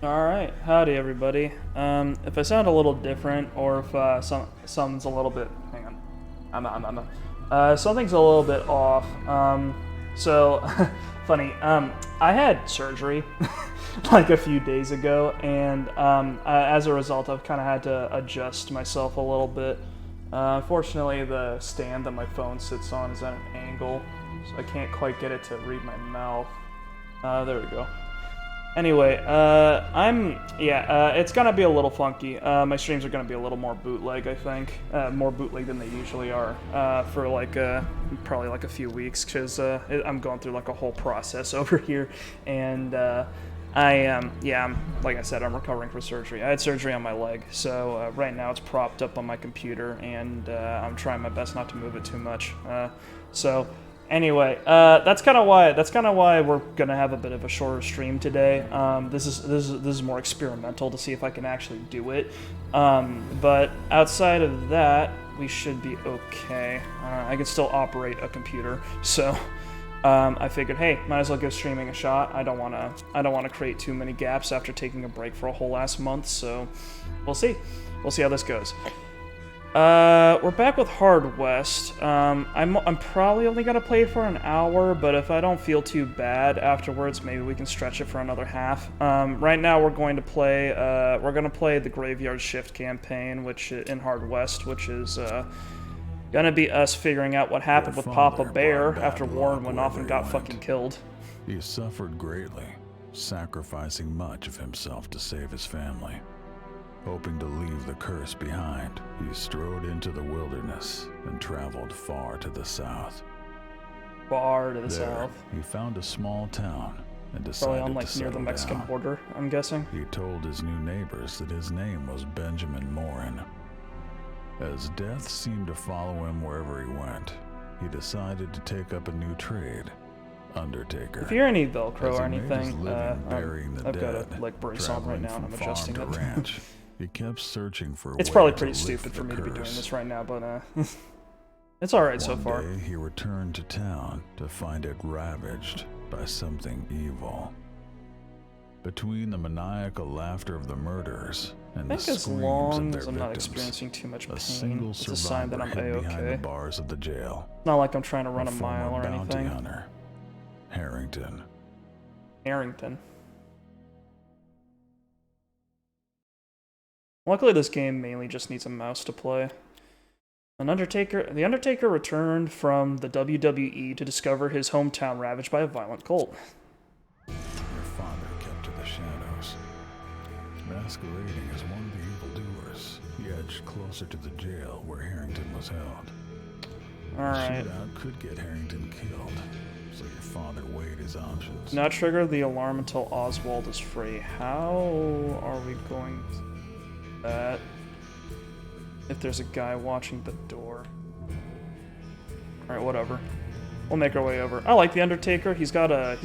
Alright, howdy everybody. If I sound a little different, or if something's a little bit... Hang on. Something's a little bit off. Funny, I had surgery like a few days ago, and as a result, I've kind of had to adjust myself a little bit. Unfortunately, the stand that my phone sits on is at an angle, so I can't quite get it to read my mouth. There we go. Anyway, it's gonna be a little funky. My streams are gonna be a little more bootleg, I think. More bootleg than they usually are, for like, probably like a few weeks, because I'm going through like a whole process over here, and like I said, I'm recovering from surgery. I had surgery on my leg, so right now it's propped up on my computer, and I'm trying my best not to move it too much. Anyway, that's kind of why we're gonna have a bit of a shorter stream today. This is more experimental to see if I can actually do it. But outside of that, we should be okay. I can still operate a computer, so I figured, hey, might as well give streaming a shot. I don't wanna create too many gaps after taking a break for a whole last month. So we'll see how this goes. We're back with Hard West. I'm probably only gonna play for an hour, but if I don't feel too bad afterwards, maybe we can stretch it for another half. Right now we're going to play, the Graveyard Shift campaign, which in Hard West, which is gonna be us figuring out what happened with Papa Bear after Warren went off and got fucking killed. He suffered greatly, sacrificing much of himself to save his family. Hoping to leave the curse behind, he strode into the wilderness and traveled far to the south. Far to the south. He found a small town and Probably decided on to like near the settle Mexican down. border, I'm guessing. He told his new neighbors that his name was Benjamin Morin. As death seemed to follow him wherever he went, he decided to take up a new trade. Undertaker. If you hear any Velcro As or he made his anything, living burying the I've got a dead, like brace on right traveling now and I'm from adjusting farm it. to ranch, he kept searching for a It's way probably to pretty lift stupid the for me to be doing curse. this right now, but it's alright so far. One day he returned to town to find it ravaged by something evil. Between the maniacal laughter of the murderers and I the think as screams long of their as I'm not victims, experiencing too much a pain, single it's a sign that survivor I'm hid behind the A-okay. bars of the jail. Not like I'm trying to run a former mile or bounty anything. hunter, Harrington. Harrington. Luckily this game mainly just needs a mouse to play. The Undertaker returned from the WWE to discover his hometown ravaged by a violent cult. Your father kept to the shadows, masquerading as one of the evildoers. He edged closer to the jail where Harrington was held. Alright. Shootout could get Harrington killed, so your father weighed his options. Do not trigger the alarm until Oswald is free. How are we going to do that if there's a guy watching the door? Alright, whatever. We'll make our way over. I like the Undertaker. He's got a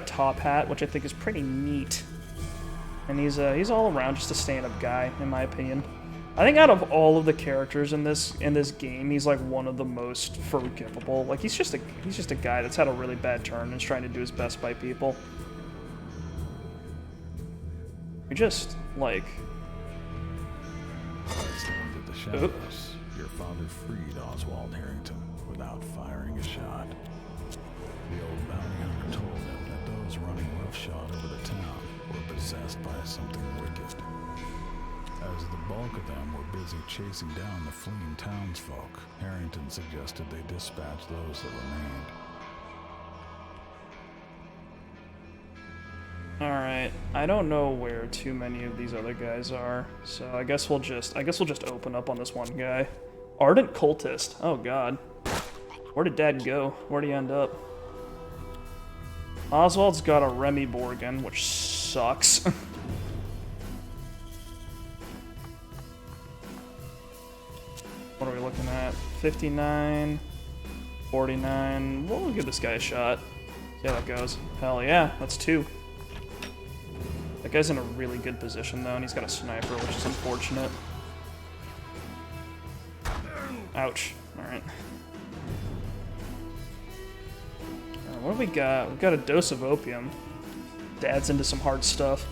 top hat, which I think is pretty neat. And he's all around just a stand-up guy, in my opinion. I think out of all of the characters in this game, he's like one of the most forgivable. Like he's just a guy that's had a really bad turn and is trying to do his best by people. You're just like Into the shadows, your father freed Oswald Harrington without firing a shot. The old bounty hunter told him that those running roughshod over the town were possessed by something wicked. As the bulk of them were busy chasing down the fleeing townsfolk, Harrington suggested they dispatch those that remained. Alright, I don't know where too many of these other guys are, so I guess we'll just open up on this one guy. Ardent Cultist. Oh god. Where did Dad go? Where'd he end up? Oswald's got a Remy Borgin, which sucks. What are we looking at? 59, 49. We'll give this guy a shot. See how that goes. Hell yeah, that's 2. That guy's in a really good position, though, and he's got a sniper, which is unfortunate. Ouch. Alright. What do we got? We've got a dose of opium. Dad's into some hard stuff.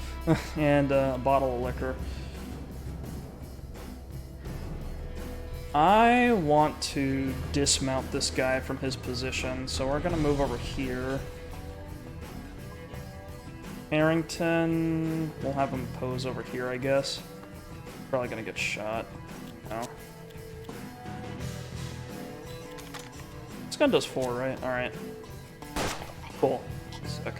and a bottle of liquor. I want to dismount this guy from his position, so we're gonna move over here. Harrington, we'll have him pose over here, I guess. Probably gonna get shot. No. This gun does 4, right? Alright. Cool. Sick.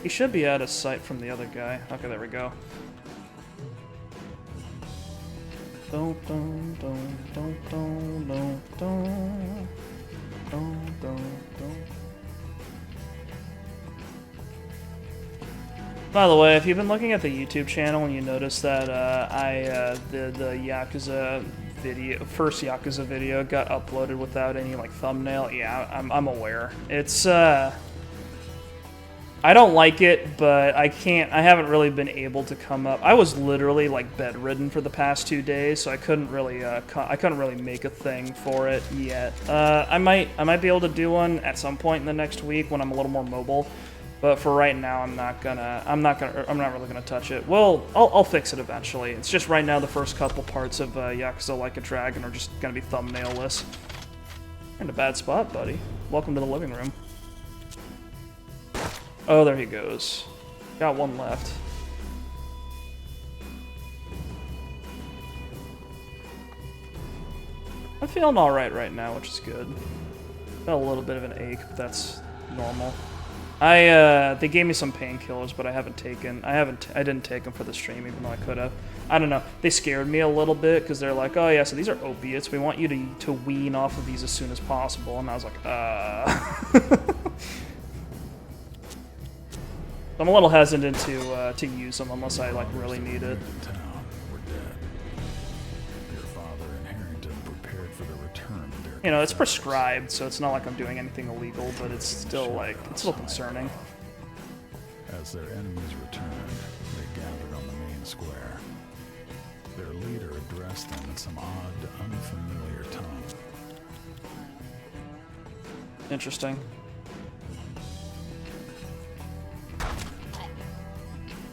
He should be out of sight from the other guy. Okay, there we go. Don't. By the way, if you've been looking at the YouTube channel and you notice that the Yakuza video, first Yakuza video, got uploaded without any like thumbnail, yeah, I'm aware. It's I don't like it, but I haven't really been able to come up. I was literally like bedridden for the past 2 days, so I couldn't really make a thing for it yet. I might be able to do one at some point in the next week when I'm a little more mobile. But for right now, I'm not really gonna touch it. Well, I'll fix it eventually. It's just right now the first couple parts of Yakuza Like a Dragon are just gonna be thumbnail-less. You're in a bad spot, buddy. Welcome to the living room. Oh, there he goes. Got one left. I'm feeling alright right now, which is good. Got a little bit of an ache, but that's normal. They gave me some painkillers, but I didn't take them for the stream, even though I could have. I don't know. They scared me a little bit, because they're like, oh yeah, so these are opiates. We want you to wean off of these as soon as possible. And I was like, I'm a little hesitant to use them unless I like really need it. You know, it's prescribed, so it's not like I'm doing anything illegal, but it's still like it's still concerning. As their enemies returned, they gathered on the main square. Their leader addressed them in some odd, unfamiliar tongue. Interesting.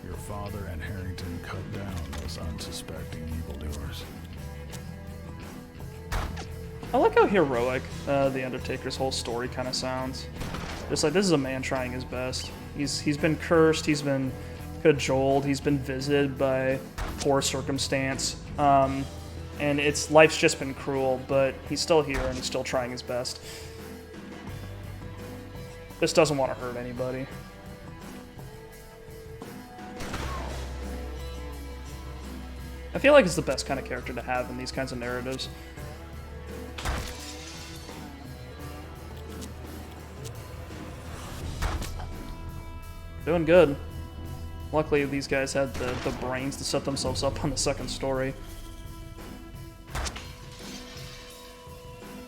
Your father and Harrington cut down those unsuspecting evildoers. I like how heroic the Undertaker's whole story kind of sounds. Just like, this is a man trying his best. He's been cursed, he's been cajoled, he's been visited by poor circumstance, and life's just been cruel, but he's still here and he's still trying his best. Just doesn't want to hurt anybody. I feel like it's the best kind of character to have in these kinds of narratives. Doing good. Luckily, these guys had the brains to set themselves up on the second story.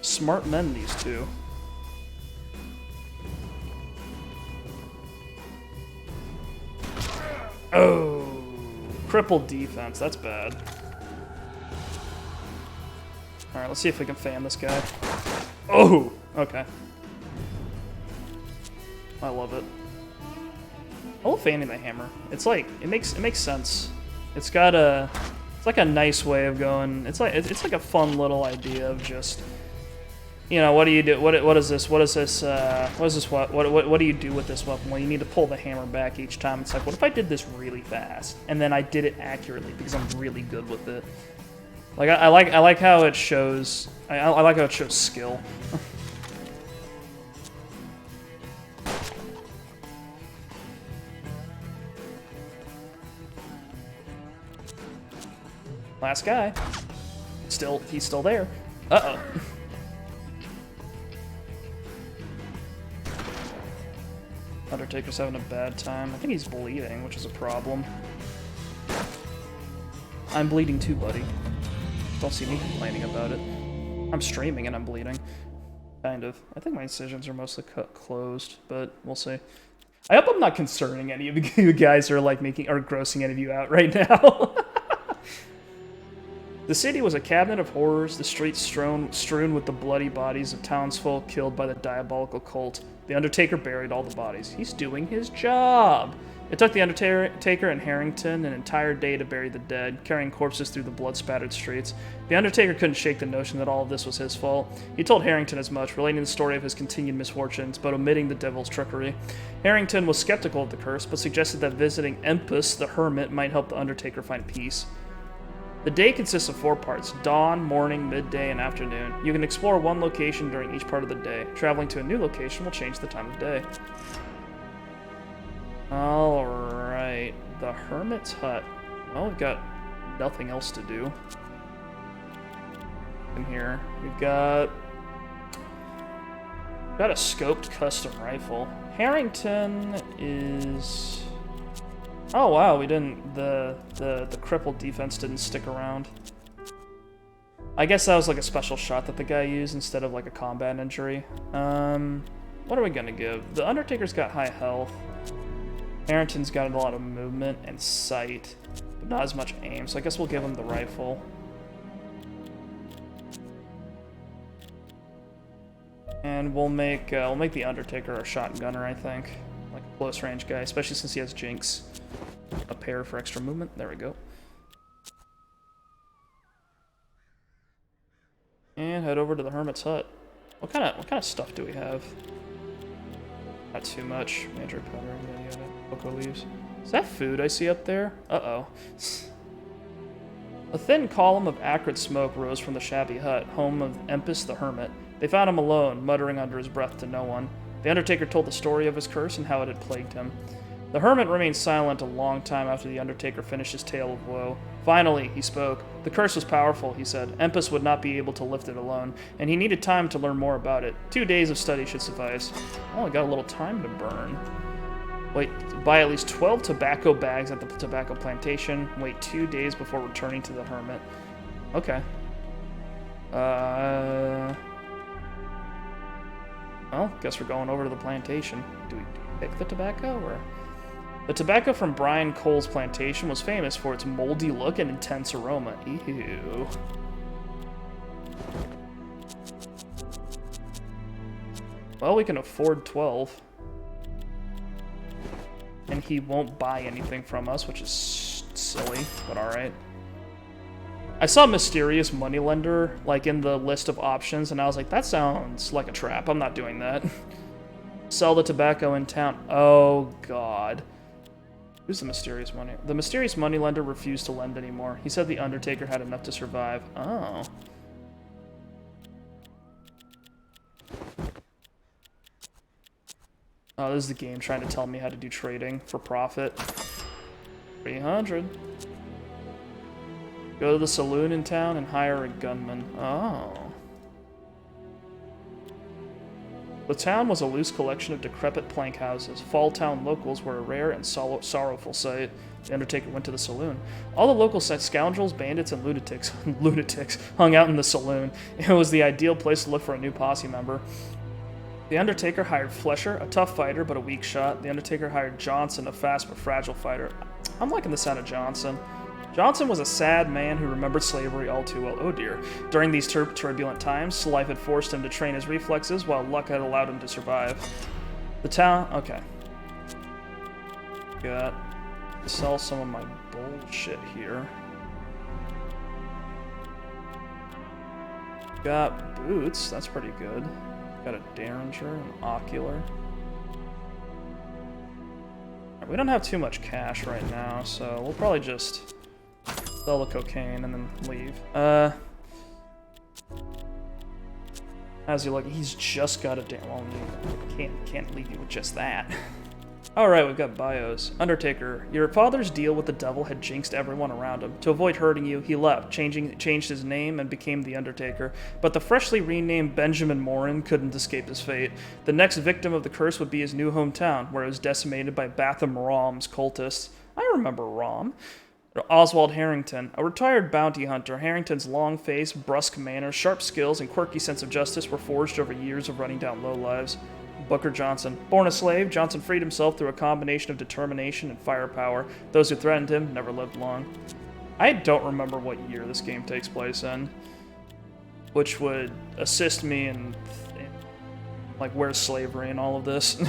Smart men, these two. Oh, crippled defense. That's bad. All right, let's see if we can fan this guy. Oh, okay. I love it. I love fanning the hammer. It's like it makes sense. It's like a nice way of going. It's like a fun little idea of just, you know, what do you do? What is this? What do you do with this weapon? Well, you need to pull the hammer back each time. It's like, what if I did this really fast and then I did it accurately because I'm really good with it. Like I like how it shows. I like how it shows skill. Last guy. He's still there. Uh-oh. Undertaker's having a bad time. I think he's bleeding, which is a problem. I'm bleeding too, buddy. Don't see me complaining about it. I'm streaming and I'm bleeding. Kind of. I think my incisions are mostly closed, but we'll see. I hope I'm not concerning any of you guys or like grossing any of you out right now. The city was a cabinet of horrors, the streets strewn with the bloody bodies of townsfolk killed by the diabolical cult. The Undertaker buried all the bodies. He's doing his job. It took the Undertaker and Harrington an entire day to bury the dead, carrying corpses through the blood-spattered streets. The Undertaker couldn't shake the notion that all of this was his fault. He told Harrington as much, relating the story of his continued misfortunes, but omitting the devil's trickery. Harrington was skeptical of the curse, but suggested that visiting Empus, the hermit, might help the Undertaker find peace. The day consists of 4 parts: dawn, morning, midday, and afternoon. You can explore one location during each part of the day. Traveling to a new location will change the time of day. Alright, the Hermit's Hut. Well, we've got nothing else to do in here. We've got a scoped custom rifle. Harrington is... Oh wow, we didn't... The crippled defense didn't stick around. I guess that was like a special shot that the guy used instead of like a combat injury. What are we gonna give? The Undertaker's got high health. Harrington's got a lot of movement and sight, but not as much aim, so I guess we'll give him the rifle. And we'll make the Undertaker a shotgunner, I think. Like a close range guy, especially since he has Jinx. A pair for extra movement. There we go. And head over to the Hermit's Hut. What kind of stuff do we have? Not too much. Mandrake powder, yada yada. Cocoa leaves. Is that food I see up there? Uh-oh. A thin column of acrid smoke rose from the shabby hut, home of Empus the Hermit. They found him alone, muttering under his breath to no one. The Undertaker told the story of his curse and how it had plagued him. The Hermit remained silent a long time after the Undertaker finished his tale of woe. Finally, he spoke. The curse was powerful, he said. Empus would not be able to lift it alone, and he needed time to learn more about it. 2 days of study should suffice. Oh, I got a little time to burn. Wait, buy at least 12 tobacco bags at the tobacco plantation. Wait 2 days before returning to the Hermit. Okay. Well, guess we're going over to the plantation. Do we pick the tobacco, or...? The tobacco from Brian Cole's plantation was famous for its moldy look and intense aroma. Ew. Well, we can afford 12. And he won't buy anything from us, which is silly, but alright. I saw Mysterious Moneylender, like, in the list of options, and I was like, that sounds like a trap. I'm not doing that. Sell the tobacco in town. Oh, God. Who's the Mysterious Money? The Mysterious Moneylender refused to lend anymore. He said the Undertaker had enough to survive. Oh. Oh, this is the game trying to tell me how to do trading for profit. 300. Go to the saloon in town and hire a gunman. Oh. The town was a loose collection of decrepit plank houses. Fall town locals were a rare and sorrowful sight. The Undertaker went to the saloon. All the local scoundrels, bandits, and lunatics hung out in the saloon. It was the ideal place to look for a new posse member. The Undertaker hired Flesher, a tough fighter but a weak shot. The Undertaker hired Johnson, a fast but fragile fighter. I'm liking the sound of Johnson. Johnson was a sad man who remembered slavery all too well. Oh dear. During these turbulent times, life had forced him to train his reflexes, while luck had allowed him to survive. The town... Okay. Got to sell some of my bullshit here. Got boots. That's pretty good. Got a Derringer, an Ocular. We don't have too much cash right now, so we'll probably just... sell the cocaine and then leave. How's he look? He's just got a damn... Well, can't leave you with just that. Alright, we've got bios. Undertaker, your father's deal with the devil had jinxed everyone around him. To avoid hurting you, he left, changed his name, and became the Undertaker. But the freshly renamed Benjamin Morin couldn't escape his fate. The next victim of the curse would be his new hometown, where it was decimated by Batham Rom's cultists. I remember Rom. Oswald Harrington, a retired bounty hunter. Harrington's long face, brusque manners, sharp skills, and quirky sense of justice were forged over years of running down lowlives. Booker Johnson. Born a slave, Johnson freed himself through a combination of determination and firepower. Those who threatened him never lived long. I don't remember what year this game takes place in, which would assist me in like, where's slavery and all of this.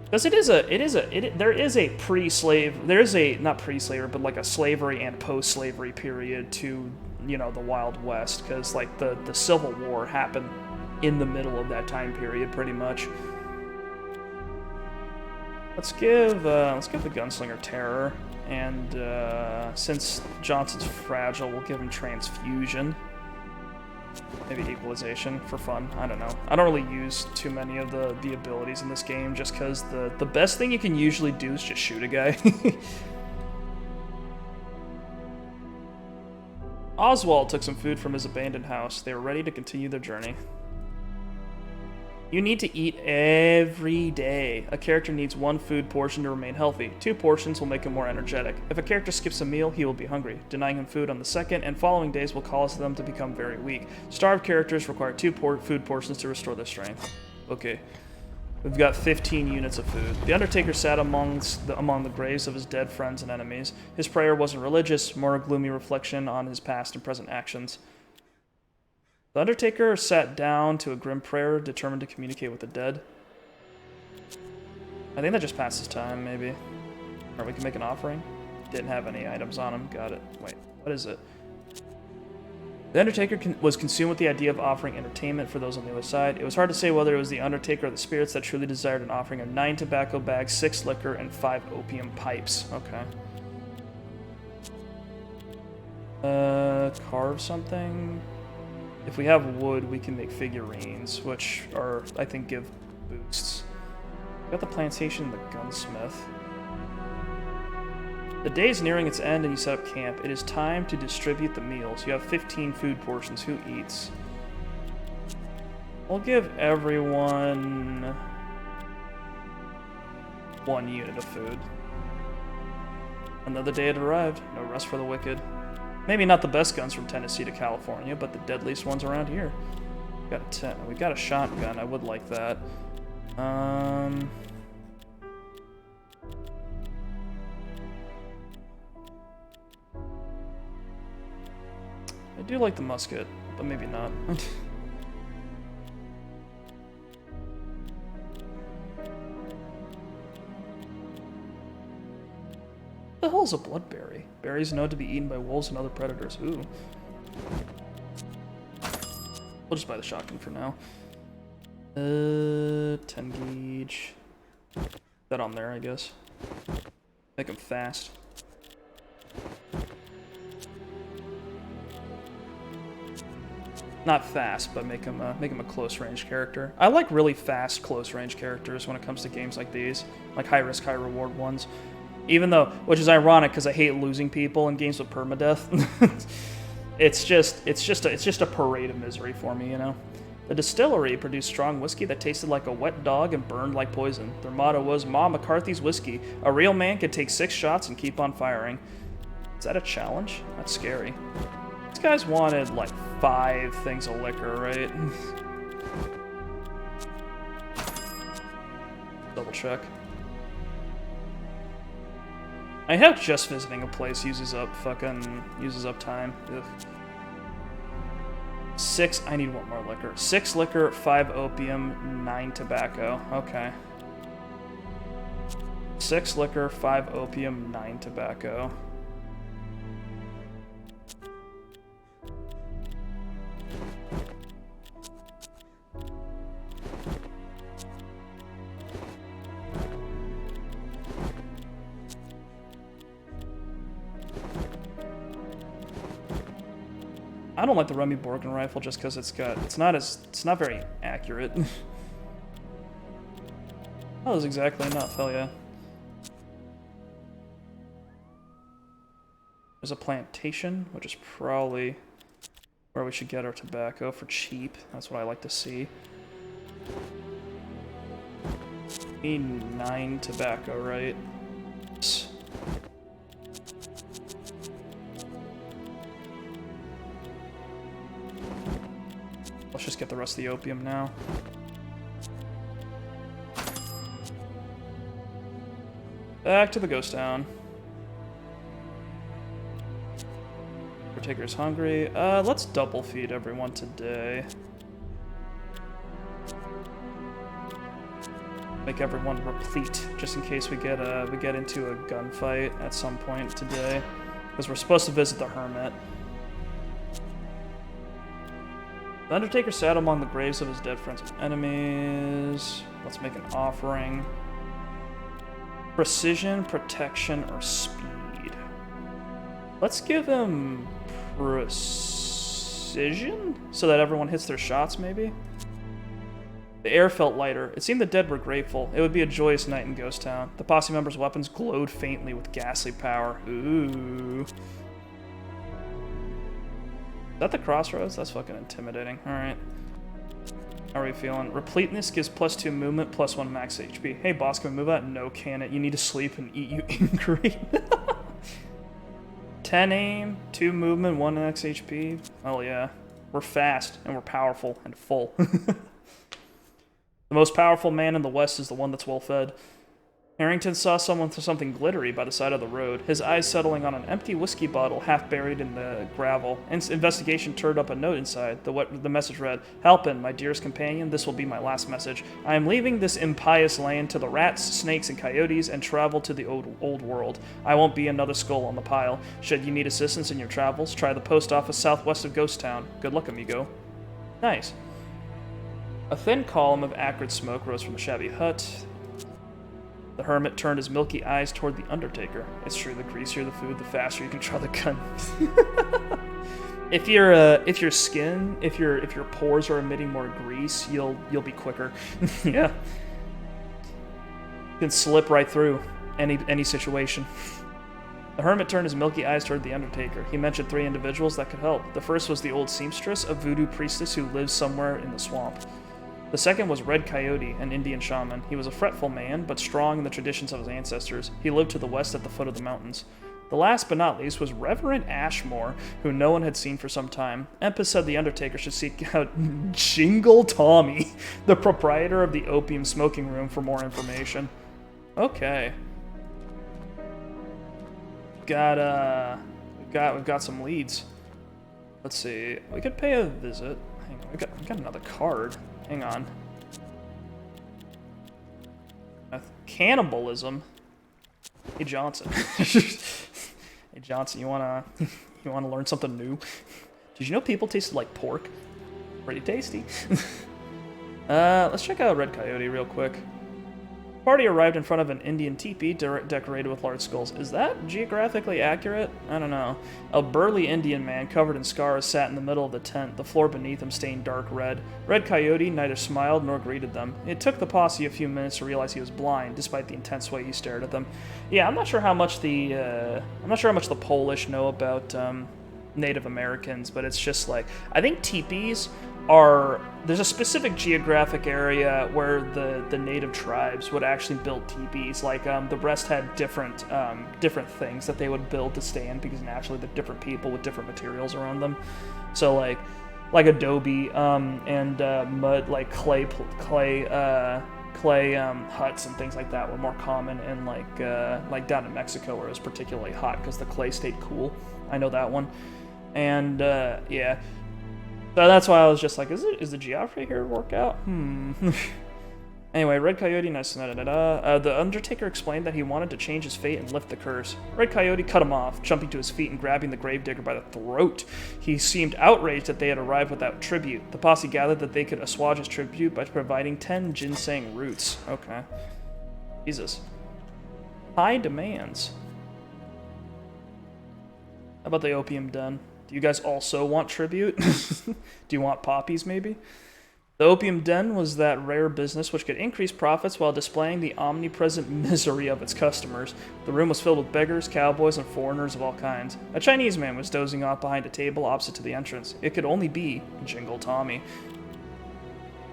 Because there is a pre-slave, not pre-slavery, but like a slavery and post-slavery period to, you know, the Wild West, because like the Civil War happened in the middle of that time period, pretty much. Let's give the Gunslinger Terror, and since Johnson's fragile, we'll give him Transfusion. Maybe Equalization for fun. I don't know. I don't really use too many of the abilities in this game just because the best thing you can usually do is just shoot a guy. Oswald took some food from his abandoned house. They were ready to continue their journey. You need to eat every day. A character needs 1 food portion to remain healthy. 2 portions will make him more energetic. If a character skips a meal, he will be hungry. Denying him food on the second and following days will cause them to become very weak. Starved characters require 2 food portions to restore their strength. Okay. We've got 15 units of food. The Undertaker sat among the graves of his dead friends and enemies. His prayer wasn't religious, more a gloomy reflection on his past and present actions. The Undertaker sat down to a grim prayer, determined to communicate with the dead. I think that just passes time, maybe. Or we can make an offering. Didn't have any items on him. Got it. Wait, what is it? The Undertaker was consumed with the idea of offering entertainment for those on the other side. It was hard to say whether it was the Undertaker or the spirits that truly desired an offering of 9 tobacco bags, 6 liquor, and 5 opium pipes. Okay. Carve something. If we have wood, we can make figurines, which are, I think, give boosts. We got the plantation and the gunsmith. The day is nearing its end and you set up camp. It is time to distribute the meals. You have 15 food portions. Who eats? We'll give everyone 1 unit of food. Another day had arrived. No rest for the wicked. Maybe not the best guns from Tennessee to California, but the deadliest ones around here. We got a shotgun. I would like that. I do like the musket, but maybe not. What the hell is a bloodberry? Berries known to be eaten by wolves and other predators. Ooh. We'll just buy the shotgun for now. 10 gauge. That on there, I guess. Make them fast. Not fast, but make him a close range character. I like really fast close range characters when it comes to games like these, like high risk, high reward ones. Even though, which is ironic because I hate losing people in games with permadeath. it's just a parade of misery for me, you know. The distillery produced strong whiskey that tasted like a wet dog and burned like poison. Their motto was Ma McCarthy's whiskey. A real man could take 6 shots and keep on firing. Is that a challenge? That's scary. These guys wanted like 5 things of liquor, right? Double check. I have just visiting a place uses up time. Ugh. 6, I need 1 more liquor. 6 liquor, 5 opium, 9 tobacco. Okay. 6 liquor, 5 opium, 9 tobacco. I don't like the Remy Borgen rifle just because it's not very accurate. That was exactly enough, hell yeah. There's a plantation, which is probably where we should get our tobacco for cheap. That's what I like to see. Need 9 tobacco, right? Let's just get the rest of the opium now. Back to the ghost town. Undertaker's hungry. Let's double feed everyone today. make everyone replete, just in case we get into a gunfight at some point today, because we're supposed to visit the Hermit. The Undertaker sat among the graves of his dead friends and enemies. Let's make an offering. Precision, protection, or speed. Let's give him precision, so that everyone hits their shots, maybe? The air felt lighter. It seemed the dead were grateful. It would be a joyous night in Ghost Town. The posse members' weapons glowed faintly with ghastly power. Ooh. Is that the crossroads? That's fucking intimidating. Alright. How are we feeling? Repleteness gives +2 movement, +1 max HP. Hey boss, can we move out? No, can it? You need to sleep and eat, you ingrate. 10 aim, 2 movement, 1 max HP. Oh yeah. We're fast, and we're powerful, and full. The most powerful man in the West is the one that's well fed. Harrington saw someone through something glittery by the side of the road, his eyes settling on an empty whiskey bottle half buried in the gravel. Investigation turned up a note inside. The message read, "Halpin, my dearest companion, this will be my last message. I am leaving this impious land to the rats, snakes, and coyotes and travel to the old world. I won't be another skull on the pile. Should you need assistance in your travels, try the post office southwest of Ghost Town. Good luck, amigo." Nice. A thin column of acrid smoke rose from the shabby hut. The Hermit turned his milky eyes toward the Undertaker. It's true, the greasier the food, the faster you can draw the gun. If your pores are emitting more grease, you'll be quicker. Yeah. You can slip right through any situation. The Hermit turned his milky eyes toward the Undertaker. He mentioned 3 individuals that could help. The first was the old seamstress, a voodoo priestess who lives somewhere in the swamp. The second was Red Coyote, an Indian shaman. He was a fretful man, but strong in the traditions of his ancestors. He lived to the west at the foot of the mountains. The last but not least was Reverend Ashmore, who no one had seen for some time. Empus said the Undertaker should seek out Jingle Tommy, the proprietor of the opium smoking room, for more information. Okay. We've got some leads. Let's see. We could pay a visit. Hang on, we got another card. Hang on. Cannibalism. Hey Johnson. Hey Johnson, you wanna learn something new? Did you know people tasted like pork? Pretty tasty. Let's check out Red Coyote real quick. The party arrived in front of an Indian teepee decorated with large skulls. Is that geographically accurate? I don't know. A burly Indian man covered in scars sat in the middle of the tent, the floor beneath him stained dark red. Red Coyote neither smiled nor greeted them. It took the posse a few minutes to realize he was blind, despite the intense way he stared at them. Yeah, I'm not sure how much the Polish know about Native Americans, but it's just like, I think teepees there's a specific geographic area where the native tribes would actually build teepees. Like the rest had different things that they would build to stand, because naturally they're different people with different materials around them. So like adobe and mud, like clay huts and things like that were more common in like down in Mexico, where it was particularly hot because the clay stayed cool. I know that one, and yeah. So that's why I was just like, is the geography here work out? Anyway, Red Coyote, nice. The Undertaker explained that he wanted to change his fate and lift the curse. Red Coyote cut him off, jumping to his feet and grabbing the gravedigger by the throat. He seemed outraged that they had arrived without tribute. The posse gathered that they could assuage his tribute by providing 10 ginseng roots. Okay. Jesus. High demands. How about the opium den? Do you guys also want tribute? Do you want poppies, maybe? The opium den was that rare business which could increase profits while displaying the omnipresent misery of its customers. The room was filled with beggars, cowboys, and foreigners of all kinds. A Chinese man was dozing off behind a table opposite to the entrance. It could only be Jingle Tommy.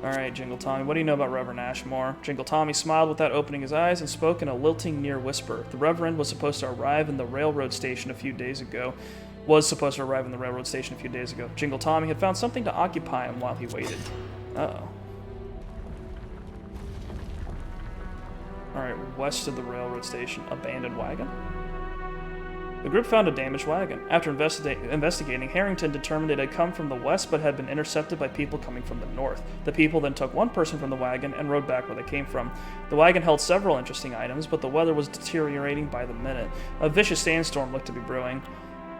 Alright, Jingle Tommy, what do you know about Reverend Ashmore? Jingle Tommy smiled without opening his eyes and spoke in a lilting near whisper. The Reverend was supposed to arrive in the railroad station a few days ago. Jingle Tommy had found something to occupy him while he waited. Uh-oh. Alright, west of the railroad station. Abandoned wagon? The group found a damaged wagon. After investigating, Harrington determined it had come from the west but had been intercepted by people coming from the north. The people then took one person from the wagon and rode back where they came from. The wagon held several interesting items, but the weather was deteriorating by the minute. A vicious sandstorm looked to be brewing.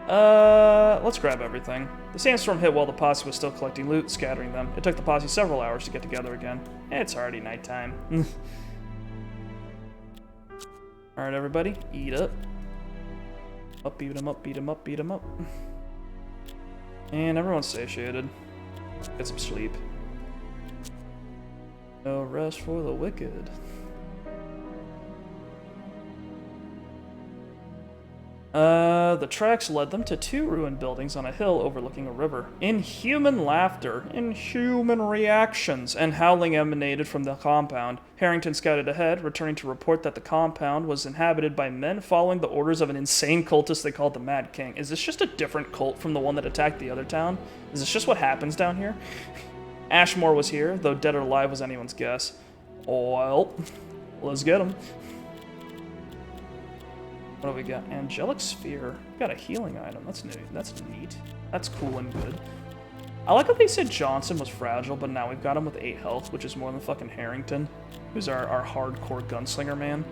Let's grab everything. The sandstorm hit while the posse was still collecting loot, scattering them. It took the posse several hours to get together again. It's already nighttime. Alright, everybody, eat up. Up, beat 'em up, beat 'em up, beat 'em up. And everyone's satiated. Get some sleep. No rest for the wicked. The tracks led them to 2 ruined buildings on a hill overlooking a river. Inhuman laughter, inhuman reactions, and howling emanated from the compound. Harrington scouted ahead, returning to report that the compound was inhabited by men following the orders of an insane cultist they called the Mad King. Is this just a different cult from the one that attacked the other town? Is this just what happens down here? Ashmore was here, though dead or alive was anyone's guess. Well, let's get him. What do we got? Angelic Sphere. We got a healing item. That's new. That's neat. That's cool and good. I like how they said Johnson was fragile, but now we've got him with 8 health, which is more than fucking Harrington, who's our hardcore gunslinger man.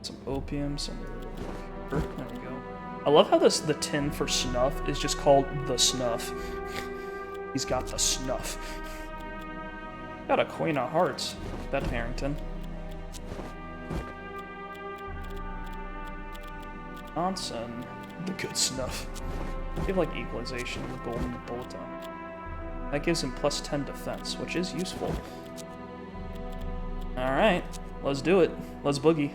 Some opium, some... There we go. I love how the tin for snuff is just called the snuff. He's got the snuff. Got a Queen of Hearts. Bet Harrington. Johnson, the good snuff. Give like equalization with golden bullet on. That gives him plus 10 defense, which is useful. Alright, let's do it. Let's boogie.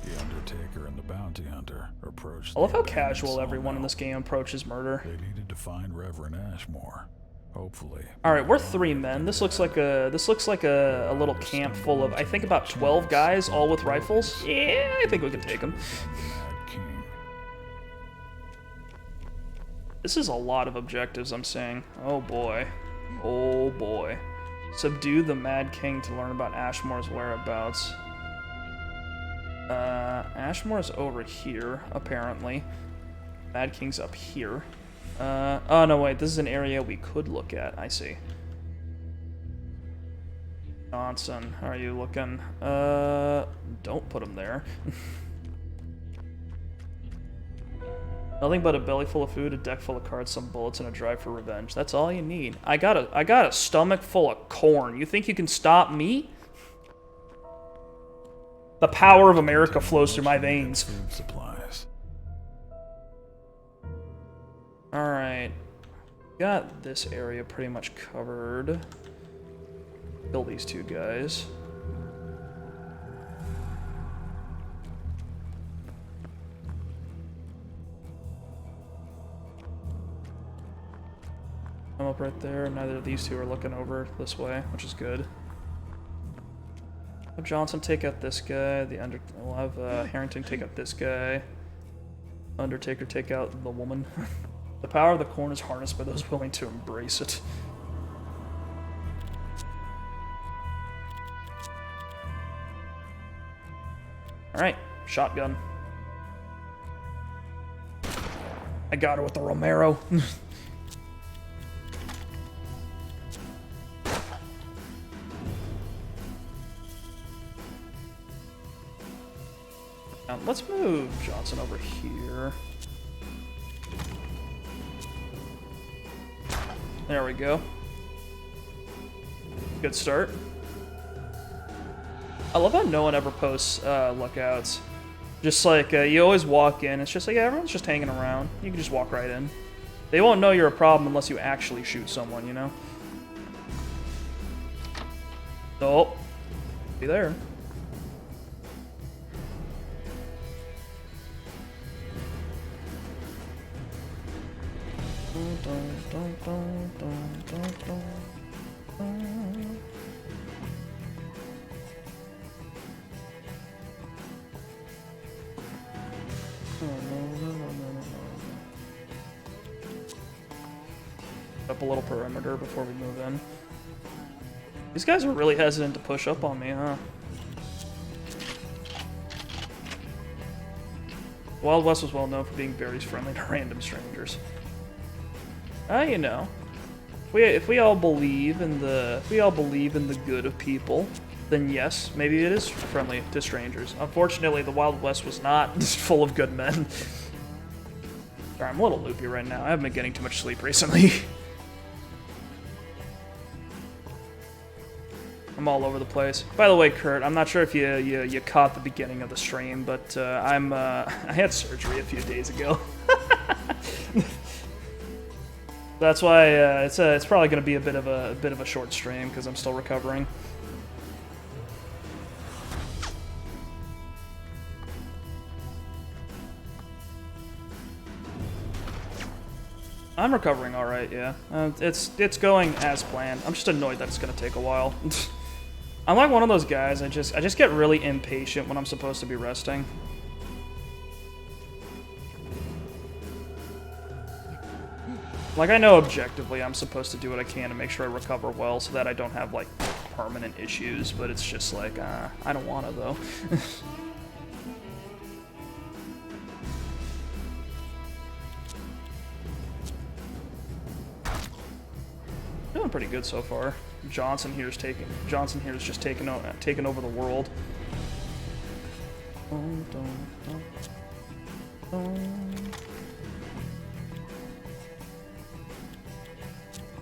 The Undertaker and the Bounty Hunter approached. I love how casual everyone in this game approaches murder. They needed to find Reverend Ashmore. Hopefully. All right, we're 3 men. This looks like a little camp full of, I think, about 12 guys, all with rifles. Yeah, I think we can take them. This is a lot of objectives, I'm saying. Oh boy. Oh boy. Subdue the Mad King to learn about Ashmore's whereabouts. Ashmore's over here, apparently. Mad King's up here. Oh no, wait, this is an area we could look at. I see. Johnson, how are you looking? Don't put him there. Nothing but a belly full of food, a deck full of cards, some bullets, and a drive for revenge. That's all you need. I got a stomach full of corn. You think you can stop me? The power of America flows through my veins. Food supplies. Alright. Got this area pretty much covered. Kill these 2 guys. I'm up right there. Neither of these 2 are looking over this way, which is good. Have Johnson take out this guy. We'll have Harrington take out this guy. Undertaker take out the woman. The power of the corn is harnessed by those willing to embrace it. Alright, shotgun. I got her with the Romero. Now, let's move Johnson over here. There we go. Good start. I love how no one ever posts lookouts. Just like, you always walk in, it's just like, yeah, everyone's just hanging around. You can just walk right in. They won't know you're a problem unless you actually shoot someone, you know? Oh. Be there. Up a little perimeter before we move in. These guys are really hesitant to push up on me, huh? Wild West was well known for being very friendly to random strangers. You know, if we all believe in the good of people, then yes, maybe it is friendly to strangers. Unfortunately, the Wild West was not full of good men. Sorry, I'm a little loopy right now. I haven't been getting too much sleep recently. I'm all over the place. By the way, Kurt, I'm not sure if you caught the beginning of the stream, but I had surgery a few days ago. That's why it's probably going to be a bit of a short stream because I'm still recovering. I'm recovering all right, yeah. It's going as planned. I'm just annoyed that it's going to take a while. I'm like one of those guys. I just get really impatient when I'm supposed to be resting. Like, I know objectively I'm supposed to do what I can to make sure I recover well so that I don't have, like, permanent issues, but it's just like, I don't want to, though. Doing pretty good so far. Johnson here's just taking over the world.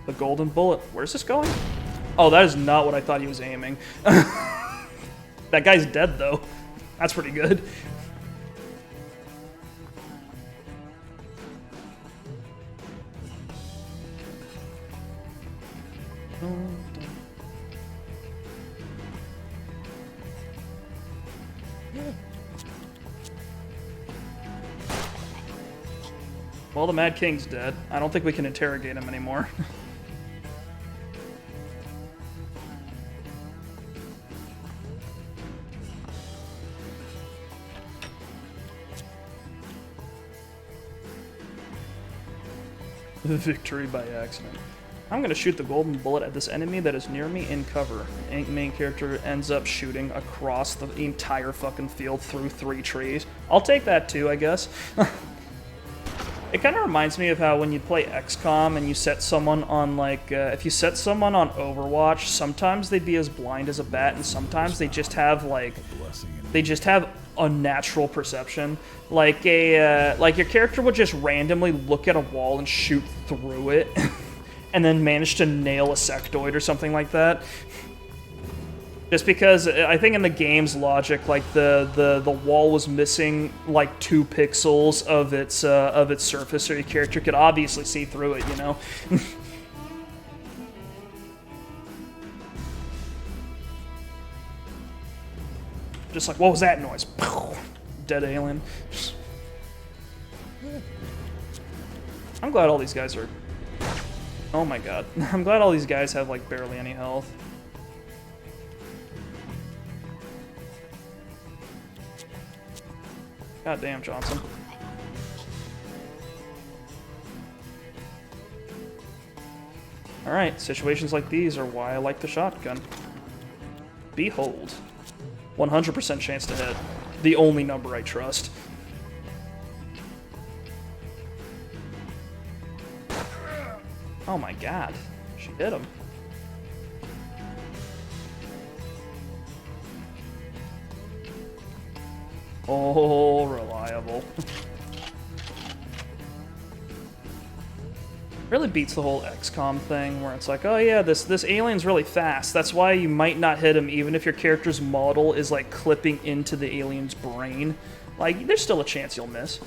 The golden bullet. Where's this going? Oh, that is not what I thought he was aiming. That guy's dead, though. That's pretty good. Well, the Mad King's dead. I don't think we can interrogate him anymore. Victory by accident. I'm gonna shoot the golden bullet at this enemy that is near me in cover. Main character ends up shooting across the entire fucking field through 3 trees. I'll take that too, I guess. It kind of reminds me of how when you play XCOM and you set someone on, like, if you set someone on Overwatch, sometimes they'd be as blind as a bat, and sometimes they just have, like, unnatural perception. Like like your character would just randomly look at a wall and shoot through it, and then manage to nail a sectoid or something like that. Just because I think in the game's logic, like the wall was missing like 2 pixels of its surface, so your character could obviously see through it, you know. Just like, what was that noise? Dead alien. I'm glad all these guys are. Oh my god, I'm glad all these guys have like barely any health. God damn, Johnson. Alright, situations like these are why I like the shotgun. Behold. 100% chance to hit. The only number I trust. Oh my god. She hit him. Oh, reliable. Really beats the whole XCOM thing where it's like, oh yeah, this alien's really fast. That's why you might not hit him even if your character's model is like clipping into the alien's brain. Like, there's still a chance you'll miss. Is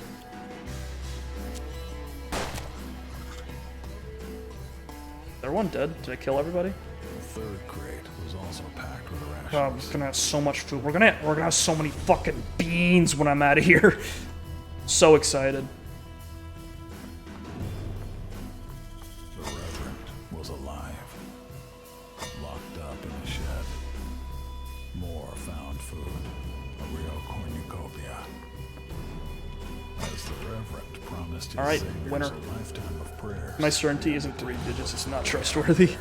everyone dead? Did I kill everybody? The third crate was also packed with rations. God, we're gonna have so much food. We're gonna have so many fucking beans when I'm out of here. So excited. The Reverend was alive, locked up in a shed. More found food, a real cornucopia. As the Reverend promised his Alright, saviors winner. a lifetime of prayers. My certainty isn't 3 digits. It's not trustworthy.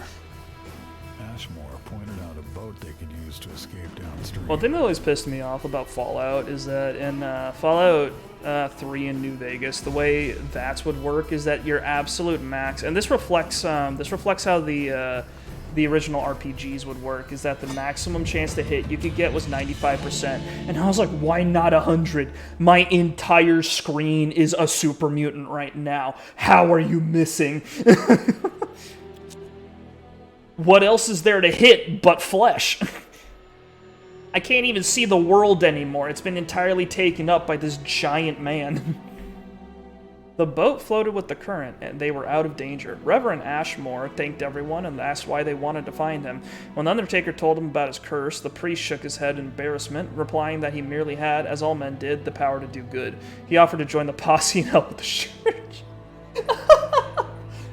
Ashmore pointed used to escape downstream. One thing that always pissed me off about Fallout is that in Fallout 3 in New Vegas, the way VATS would work is that your absolute max, and this reflects how the original RPGs would work, is that the maximum chance to hit you could get was 95%. And I was like, why not 100? My entire screen is a super mutant right now. How are you missing? What else is there to hit but flesh? I can't even see the world anymore. It's been entirely taken up by this giant man. The boat floated with the current, and they were out of danger. Reverend Ashmore thanked everyone and asked why they wanted to find him. When the Undertaker told him about his curse, the priest shook his head in embarrassment, replying that he merely had, as all men did, the power to do good. He offered to join the posse and help with the church.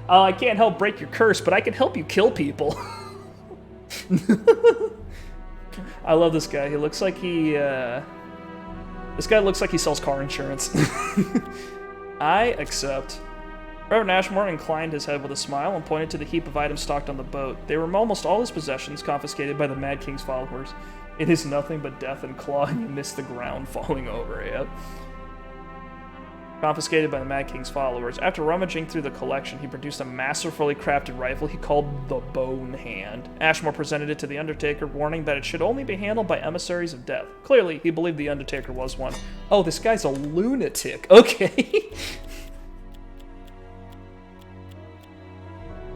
I can't help break your curse, but I can help you kill people. I love this guy. He looks like he... This guy looks like he sells car insurance. I accept. Reverend Ashmore inclined his head with a smile and pointed to the heap of items stocked on the boat. They were almost all his possessions, confiscated by the Mad King's followers. It is nothing but death and claw, and you miss the ground falling over. Yep. Confiscated by the Mad King's followers. After rummaging through the collection, he produced a masterfully crafted rifle he called the Bone Hand. Ashmore presented it to the Undertaker, warning that it should only be handled by emissaries of death. Clearly, he believed the Undertaker was one. Oh, this guy's a lunatic. Okay.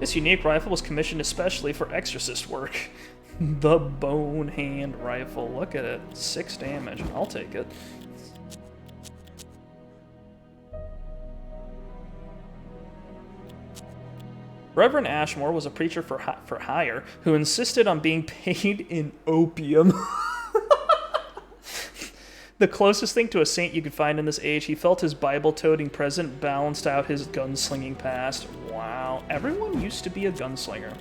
This unique rifle was commissioned especially for exorcist work. The Bone Hand rifle. Look at it. 6 damage. I'll take it. Reverend Ashmore was a preacher for hire who insisted on being paid in opium. The closest thing to a saint you could find in this age, he felt his Bible-toting present balanced out his gunslinging past. Wow. Everyone used to be a gunslinger.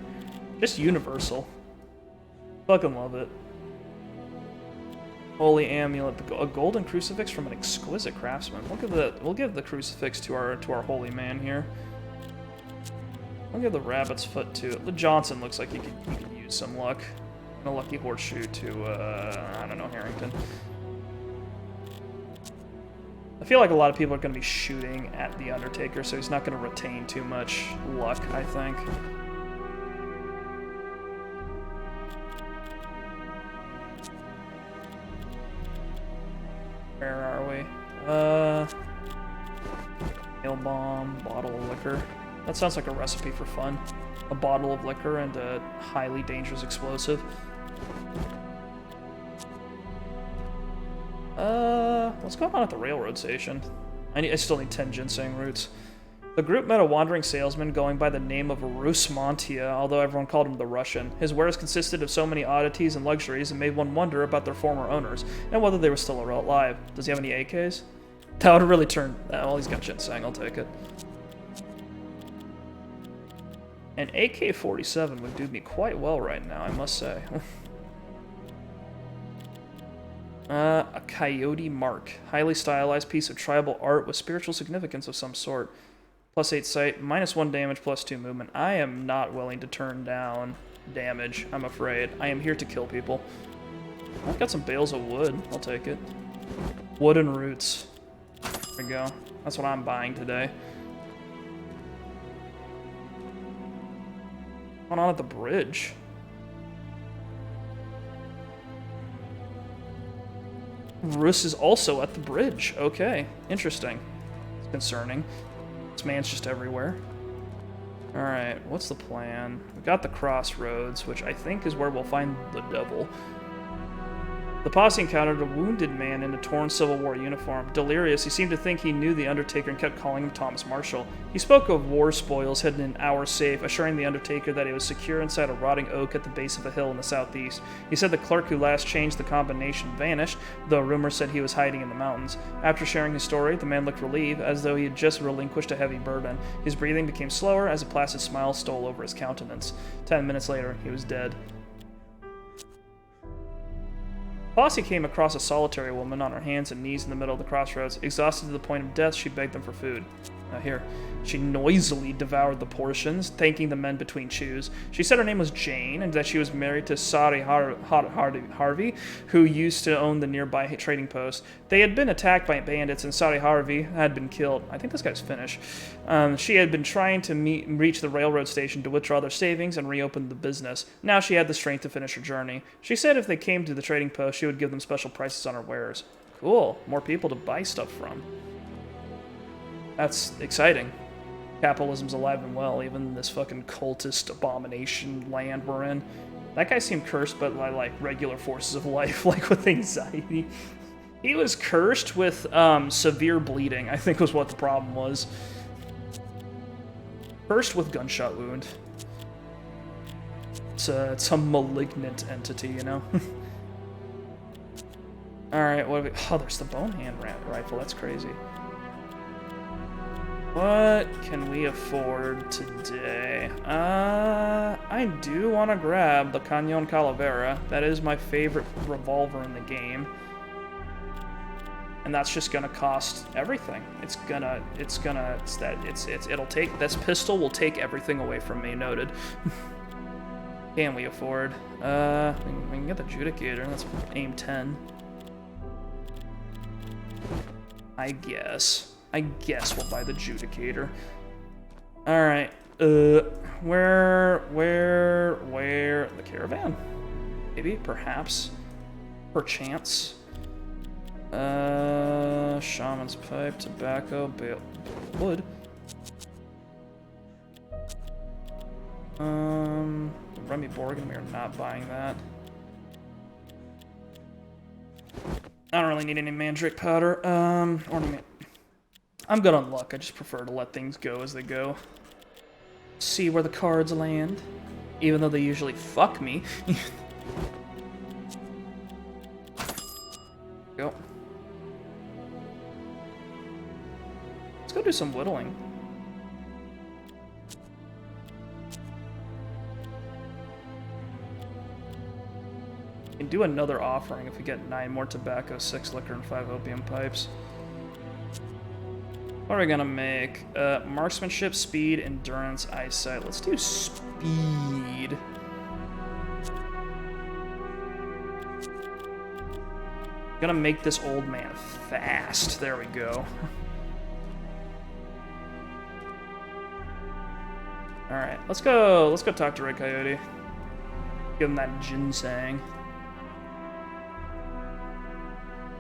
Just universal. Fucking love it. Holy amulet. A golden crucifix from an exquisite craftsman. We'll give the crucifix to our holy man here. I'll give the rabbit's foot to it. The Johnson looks like he could use some luck. And a lucky horseshoe to, I don't know, Harrington. I feel like a lot of people are going to be shooting at the Undertaker, so he's not going to retain too much luck, I think. Where are we? Nail bomb, bottle of liquor. That sounds like a recipe for fun. A bottle of liquor and a highly dangerous explosive. What's going on at the railroad station? I still need 10 ginseng roots. The group met a wandering salesman going by the name of Rusmontia, although everyone called him the Russian. His wares consisted of so many oddities and luxuries it made one wonder about their former owners, and whether they were still alive. Does he have any AKs? That would really turn... well, he's got ginseng, I'll take it. An AK-47 would do me quite well right now, I must say. A coyote mark. Highly stylized piece of tribal art with spiritual significance of some sort. +8 sight, -1 damage, +2 movement. I am not willing to turn down damage, I'm afraid. I am here to kill people. I've got some bales of wood. I'll take it. Wooden roots. There we go. That's what I'm buying today. What's going on at the bridge? Rus is also at the bridge. Okay, interesting. It's concerning. This man's just everywhere. Alright, what's the plan? We've got the crossroads, which I think is where we'll find the devil. The posse encountered a wounded man in a torn Civil War uniform. Delirious, he seemed to think he knew the Undertaker and kept calling him Thomas Marshall. He spoke of war spoils hidden in our safe, assuring the Undertaker that it was secure inside a rotting oak at the base of a hill in the southeast. He said the clerk who last changed the combination vanished, though rumors said he was hiding in the mountains. After sharing his story, the man looked relieved, as though he had just relinquished a heavy burden. His breathing became slower as a placid smile stole over his countenance. 10 minutes later, he was dead. Posse came across a solitary woman on her hands and knees in the middle of the crossroads. Exhausted to the point of death, she begged them for food. Here. She noisily devoured the portions, thanking the men between chews. She said her name was Jane and that she was married to Sari Harvey, who used to own the nearby trading post. They had been attacked by bandits and Sari Harvey had been killed. I think this guy's Finnish. She had been trying to reach the railroad station to withdraw their savings and reopen the business. Now she had the strength to finish her journey. She said if they came to the trading post, she would give them special prices on her wares. Cool. More people to buy stuff from. That's exciting. Capitalism's alive and well, even in this fucking cultist abomination land we're in. That guy seemed cursed, but by, like, regular forces of life, like with anxiety. He was cursed with severe bleeding, I think was what the problem was. Cursed with gunshot wound. It's a malignant entity, you know? Alright, what have we... Oh, there's the bone hand rifle, that's crazy. What can we afford today? I do want to grab the Cañón Calavera. That is my favorite revolver in the game. And that's just gonna cost everything. It'll take, this pistol will take everything away from me, noted. Can we afford? We can get the Judicator, that's aim 10. I guess we'll buy the Judicator. Alright, where, the caravan? Maybe, perhaps, perchance. Shaman's pipe, tobacco, bale, wood. Remy Borgin, we are not buying that. I don't really need any mandrake powder, ornament. I'm good on luck, I just prefer to let things go as they go. See where the cards land, even though they usually fuck me. Go. Let's go do some whittling. We can do another offering if we get 9 more tobacco, 6 liquor, and 5 opium pipes. What are we gonna make? Marksmanship, speed, endurance, eyesight. Let's do speed. Gonna make this old man fast. There we go. Alright, let's go talk to Red Coyote. Give him that ginseng.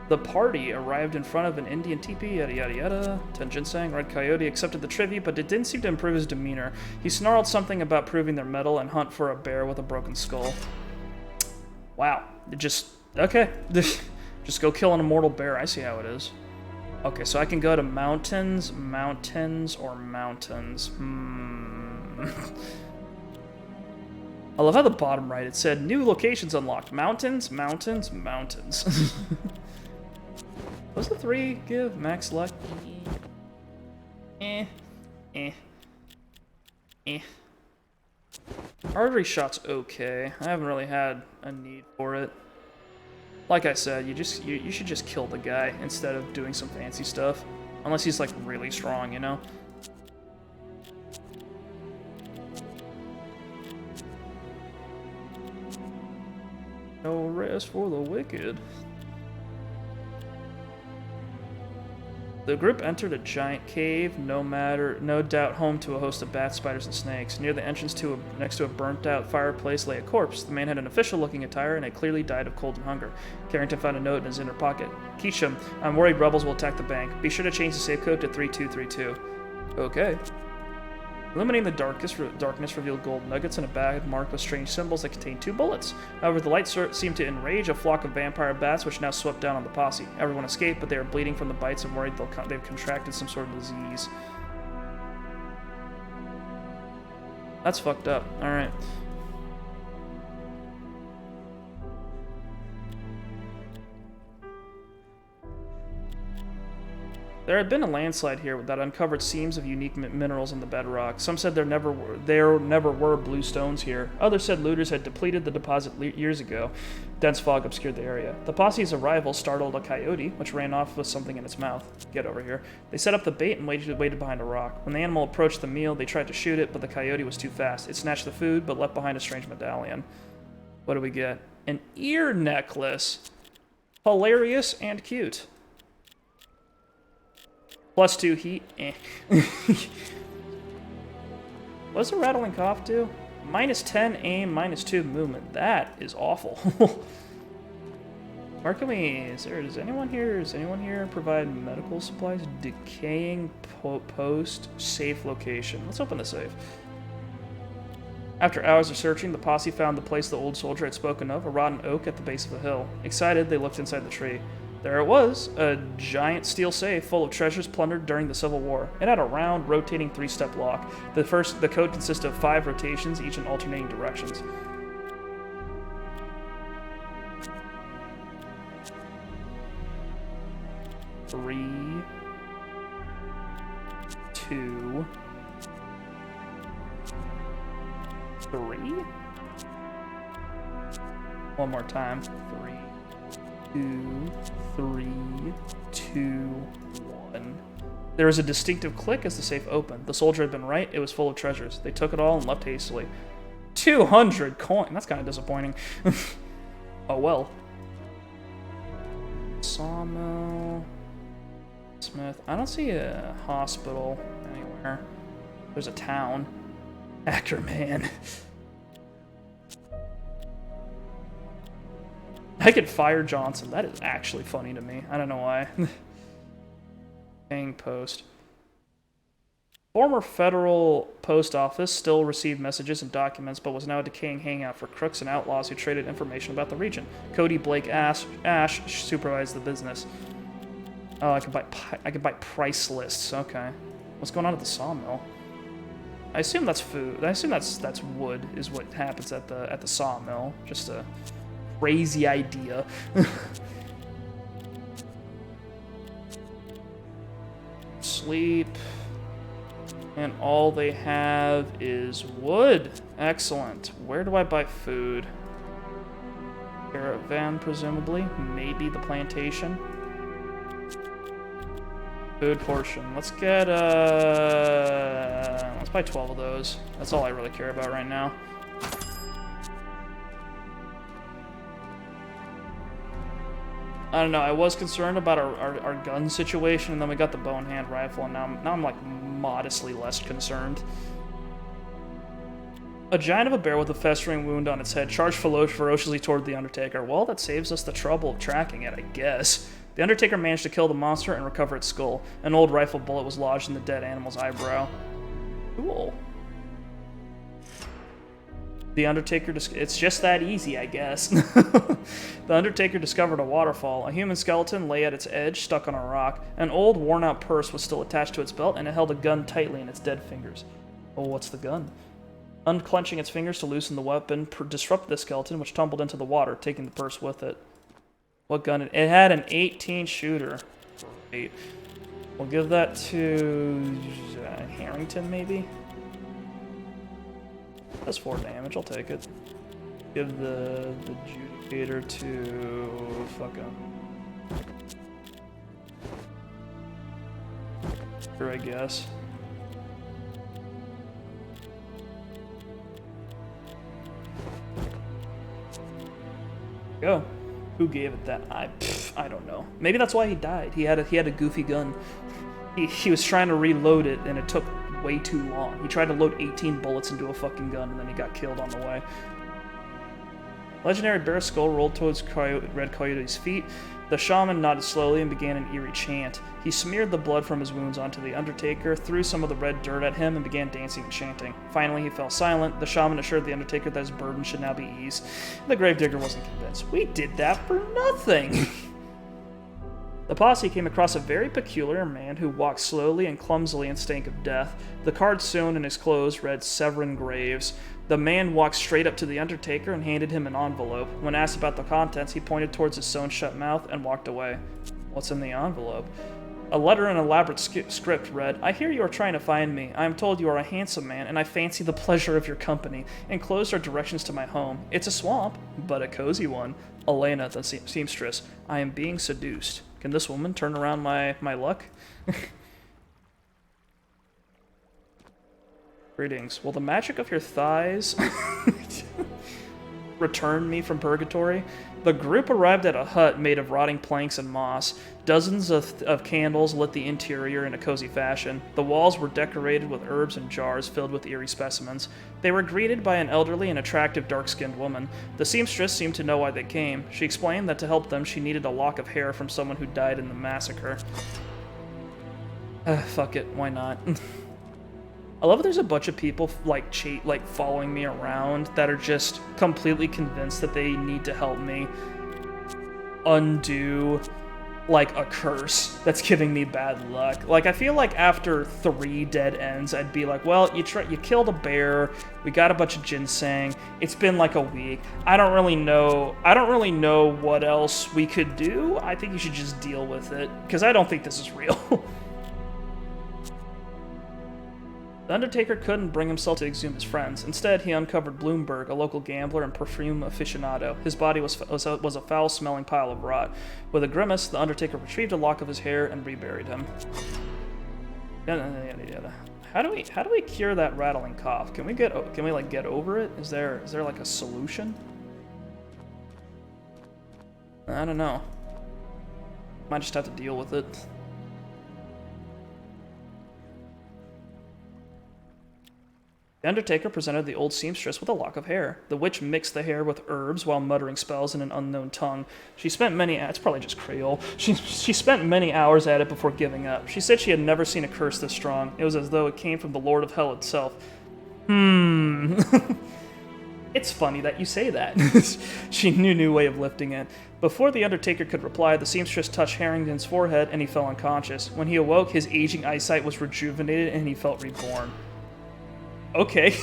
The party arrived in front of an Indian teepee, yada yada yada. 10 ginseng. Red Coyote accepted the tribute, but it didn't seem to improve his demeanor. He snarled something about proving their mettle and hunt for a bear with a broken skull. Wow. Okay. Just go kill an immortal bear. I see how it is. Okay, so I can go to mountains, or mountains. I love how the bottom right, it said, new locations unlocked. Mountains. What's the 3 give? Max luck? Artery shot's okay. I haven't really had a need for it. Like I said, you should just kill the guy instead of doing some fancy stuff. Unless he's like really strong, you know? No rest for the wicked. The group entered a giant cave, no doubt home to a host of bats, spiders, and snakes. Near the entrance next to a burnt-out fireplace lay a corpse. The man had an official-looking attire and had clearly died of cold and hunger. Carrington found a note in his inner pocket. Keesham, I'm worried rebels will attack the bank. Be sure to change the safe code to 3232. Okay. Illuminating the darkness revealed gold nuggets in a bag marked with strange symbols that contained 2 bullets. However, the light seemed to enrage a flock of vampire bats which now swept down on the posse. Everyone escaped, but they are bleeding from the bites and worried they've contracted some sort of disease. That's fucked up. Alright. There had been a landslide here that uncovered seams of unique minerals in the bedrock. Some said there never were blue stones here. Others said looters had depleted the deposit years ago. Dense fog obscured the area. The posse's arrival startled a coyote, which ran off with something in its mouth. Get over here. They set up the bait and waited behind a rock. When the animal approached the meal, they tried to shoot it, but the coyote was too fast. It snatched the food, but left behind a strange medallion. What do we get? An ear necklace. Hilarious and cute. +2 heat. Eh. What does a rattling cough do? -10 aim, -2 movement. That is awful. Where can we... Does anyone here provide medical supplies? Decaying post. Safe location. Let's open the safe. After hours of searching, the posse found the place the old soldier had spoken of, a rotten oak at the base of the hill. Excited, they looked inside the tree. There it was, a giant steel safe full of treasures plundered during the Civil War. It had a round, rotating 3-step lock. The code consisted of 5 rotations, each in alternating directions. Three, 2, 3. One more time. 3, 2, 3, 2, 1. There was a distinctive click as the safe opened. The soldier had been right. It was full of treasures. They took it all and left hastily. 200 coin. That's kind of disappointing. Oh well. Sawmill. Smith. I don't see a hospital anywhere. There's a town. Ackerman. I could fire Johnson. That is actually funny to me. I don't know why. Hang post. Former federal post office still received messages and documents, but was now a decaying hangout for crooks and outlaws who traded information about the region. Cody Blake Ash supervised the business. Oh, I could buy price lists. Okay. What's going on at the sawmill? I assume that's food. I assume that's wood is what happens at the sawmill. Just a crazy idea. Sleep. And all they have is wood. Excellent. Where do I buy food? Caravan, presumably. Maybe the plantation. Food portion. Let's get, let's buy 12 of those. That's all I really care about right now. I don't know, I was concerned about our gun situation, and then we got the bow and hand rifle, and now I'm like modestly less concerned. A giant of a bear with a festering wound on its head charged ferociously toward the Undertaker. Well, that saves us the trouble of tracking it, I guess. The Undertaker managed to kill the monster and recover its skull. An old rifle bullet was lodged in the dead animal's eyebrow. Cool. The Undertaker, it's just that easy, I guess. The Undertaker discovered a waterfall. A human skeleton lay at its edge, stuck on a rock. An old, worn-out purse was still attached to its belt, and it held a gun tightly in its dead fingers. Oh, what's the gun? Unclenching its fingers to loosen the weapon disrupted the skeleton, which tumbled into the water, taking the purse with it. What gun? It had an 18 shooter. Great. We'll give that to Harrington, maybe? That's 4 damage, I'll take it. Give the adjudicator to... fuck him. Sure, I guess. Go. Who gave it that? I don't know. Maybe that's why he died. He had a goofy gun. He was trying to reload it, and it took way too long. He tried to load 18 bullets into a fucking gun, and then he got killed on the way. Legendary bear skull rolled towards Red Coyote's feet. The shaman nodded slowly and began an eerie chant. He smeared the blood from his wounds onto the Undertaker, threw some of the red dirt at him, and began dancing and chanting. Finally, he fell silent. The shaman assured the Undertaker that his burden should now be eased. The gravedigger wasn't convinced. We did that for nothing! The posse came across a very peculiar man who walked slowly and clumsily and stank of death. The card sewn in his clothes read Severin Graves. The man walked straight up to the Undertaker and handed him an envelope. When asked about the contents, he pointed towards his sewn-shut mouth and walked away. What's in the envelope? A letter in an elaborate script read, I hear you are trying to find me. I am told you are a handsome man, and I fancy the pleasure of your company. Enclosed are directions to my home. It's a swamp, but a cozy one. Elena, the seamstress. I am being seduced. Can this woman turn around my luck? Greetings. Will the magic of your thighs return me from purgatory? The group arrived at a hut made of rotting planks and moss. Dozens of candles lit the interior in a cozy fashion. The walls were decorated with herbs and jars filled with eerie specimens. They were greeted by an elderly and attractive dark-skinned woman. The seamstress seemed to know why they came. She explained that to help them, she needed a lock of hair from someone who died in the massacre. Fuck it, why not? I love that there's a bunch of people like following me around that are just completely convinced that they need to help me undo like a curse that's giving me bad luck. Like I feel like after 3 dead ends, I'd be like, well, you killed a bear, we got a bunch of ginseng. It's been like a week. I don't really know what else we could do. I think you should just deal with it because I don't think this is real. The Undertaker couldn't bring himself to exhume his friends. Instead, he uncovered Bloomberg, a local gambler and perfume aficionado. His body was a foul-smelling pile of rot. With a grimace, the Undertaker retrieved a lock of his hair and reburied him. How do we cure that rattling cough? Can we get over it? Is there like a solution? I don't know. Might just have to deal with it. The Undertaker presented the old seamstress with a lock of hair. The witch mixed the hair with herbs while muttering spells in an unknown tongue. She spent it's probably just Creole. She spent many hours at it before giving up. She said she had never seen a curse this strong. It was as though it came from the Lord of Hell itself. It's funny that you say that. She knew a new way of lifting it. Before the Undertaker could reply, the seamstress touched Harrington's forehead and he fell unconscious. When he awoke, his aging eyesight was rejuvenated and he felt reborn. Okay.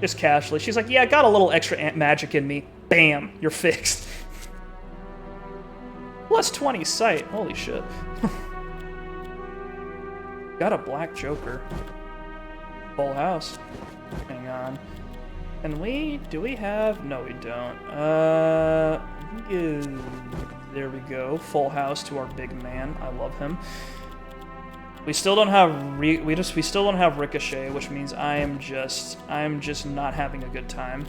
Just casually. She's like, yeah, I got a little extra magic in me. Bam, you're fixed. Plus 20 sight. Holy shit. Got a black joker. Full house. Hang on. Do we have? No, we don't. There we go. Full house to our big man. I love him. We still don't have we still don't have Ricochet, which means I'm just not having a good time.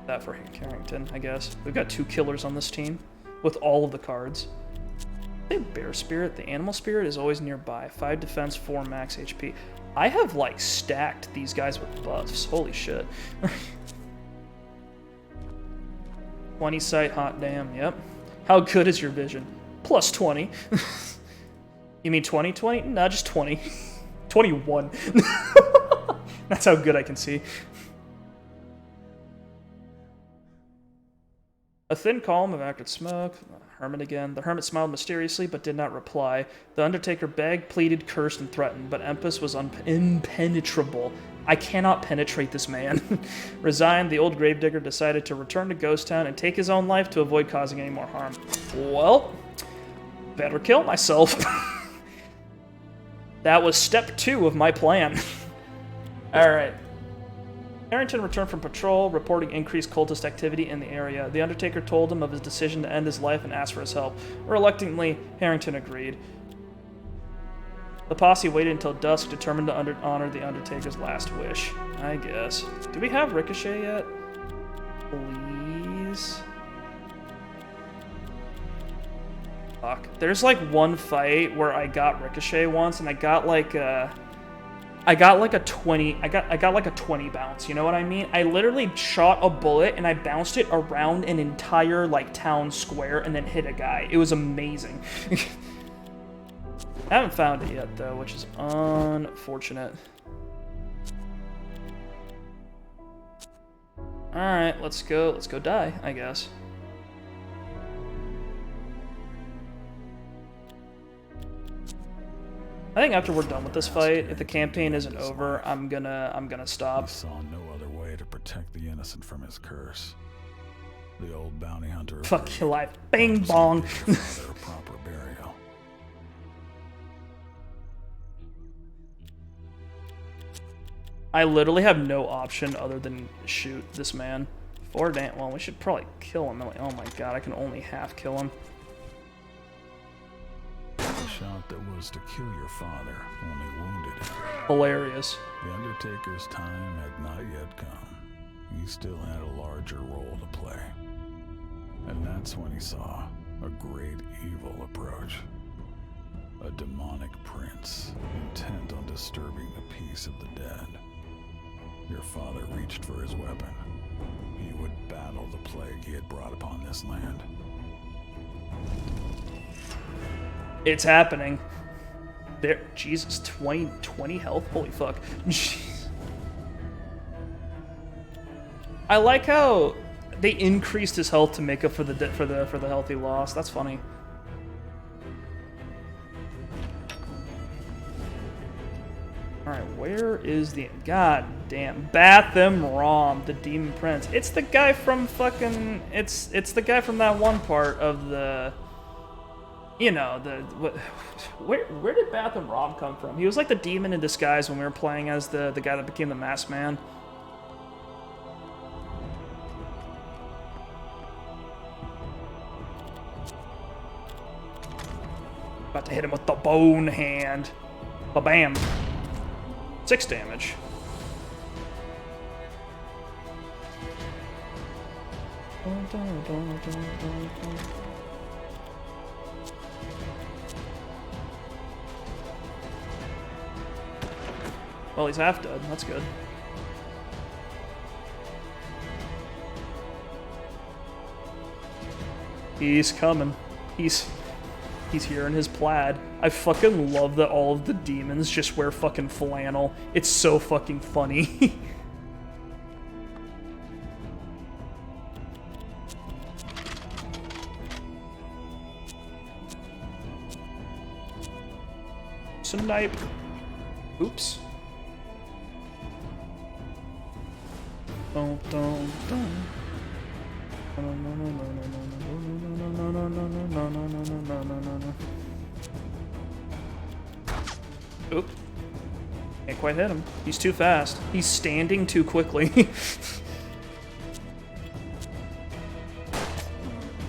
That for Carrington, I guess. We've got 2 killers on this team with all of the cards. The Bear Spirit, the Animal Spirit is always nearby. 5 defense, 4 max HP. I have like stacked these guys with buffs. Holy shit. 20 sight, hot damn. Yep. How good is your vision? Plus 20. You mean 20? No, just 20. 21. That's how good I can see. A thin column of acrid smoke. Hermit again. The hermit smiled mysteriously, but did not reply. The Undertaker begged, pleaded, cursed, and threatened, but Empus was impenetrable. I cannot penetrate this man. Resigned, the old gravedigger decided to return to Ghost Town and take his own life to avoid causing any more harm. Well, better kill myself. That was step 2 of my plan. Alright. Harrington returned from patrol, reporting increased cultist activity in the area. The Undertaker told him of his decision to end his life and asked for his help. Reluctantly, Harrington agreed. The posse waited until dusk, determined to honor the Undertaker's last wish. I guess. Do we have Ricochet yet? Please? Fuck. There's like one fight where I got Ricochet once, and I got like a 20. I got like a 20 bounce. You know what I mean? I literally shot a bullet and I bounced it around an entire like town square and then hit a guy. It was amazing. I haven't found it yet though, which is unfortunate. All right, let's go die, I guess. I think after we're done with this fight, if the campaign isn't over, I'm gonna stop. He saw no other way to protect the innocent from his curse. The old bounty hunter. Fuck your life. Bang bong. Their proper burial. I literally have no option other than shoot this man. 4 damn. Well, we should probably kill him. Oh my god, I can only half kill him. The shot that was to kill your father only wounded him. Hilarious. The Undertaker's time had not yet come. He still had a larger role to play. And that's when he saw a great evil approach. A demonic prince, intent on disturbing the peace of the dead. Your father reached for his weapon. He would battle the plague he had brought upon this land. It's happening. There, Jesus, 20 health? Holy fuck. Jeez. I like how they increased his health to make up for the health he lost. That's funny. Alright, where is the... God damn. Batham Rom, the Demon Prince. It's the guy from fucking... It's the guy from that one part of the... You know, where did Batham Rom come from? He was like the demon in disguise when we were playing as the guy that became the Masked Man. About to hit him with the bone hand. Ba-bam. 6 damage. Well, he's half dead. That's good. He's coming. He's here in his plaid. I fucking love that all of the demons just wear fucking flannel. It's so fucking funny. Snipe. Oops. Oop. Can't quite hit him. He's too fast. He's standing too quickly.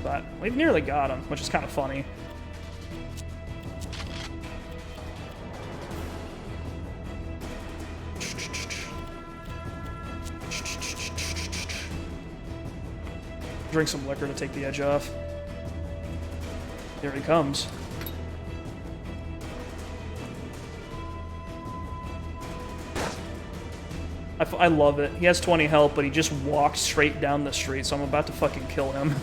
But we've nearly got him, which is kind of funny. Drink some liquor to take the edge off. Here he comes. I love it. He has 20 health, but he just walks straight down the street, so I'm about to fucking kill him.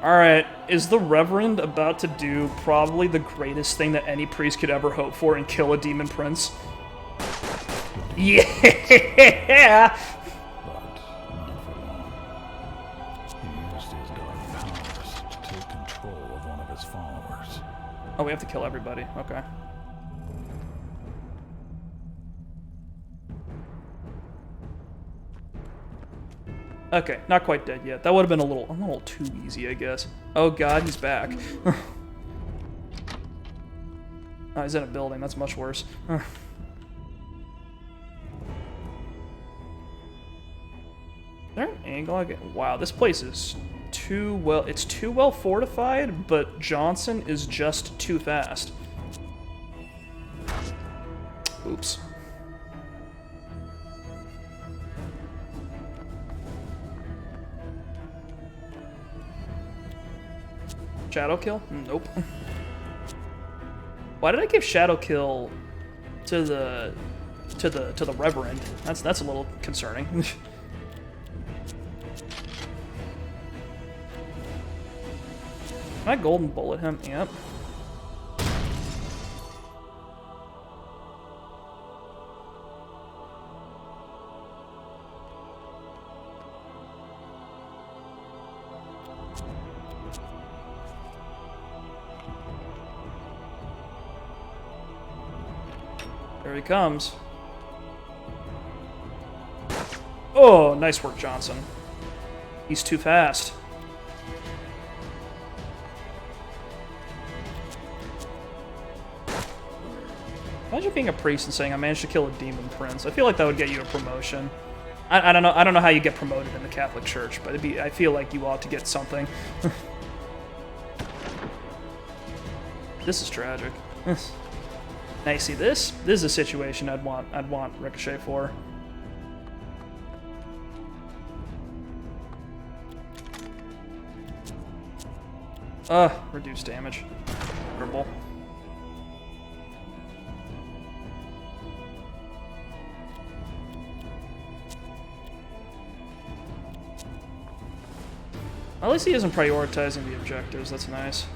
Alright, is the Reverend about to do probably the greatest thing that any priest could ever hope for and kill a demon prince? Yeah! But not for long. He used his dark powers to take control of one of his followers. Oh, we have to kill everybody. Okay. Okay, not quite dead yet. That would have been a little too easy, I guess. Oh god, he's back. Oh, he's in a building. That's much worse. Is there an angle I get? Wow, this place is too well... It's too well fortified, but Johnson is just too fast. Oops. Shadow kill? Nope. Why did I give Shadow kill to the Reverend? That's a little concerning. Can I golden bullet him? Yep. There he comes. Oh, nice work, Johnson. He's too fast. Imagine being a priest and saying, I managed to kill a demon prince. I feel like that would get you a promotion. I don't know how you get promoted in the Catholic Church, but I feel like you ought to get something. This is tragic. Now you see this? This is a situation I'd want Ricochet for. Reduced damage. Purple. At least he isn't prioritizing the objectives, that's nice.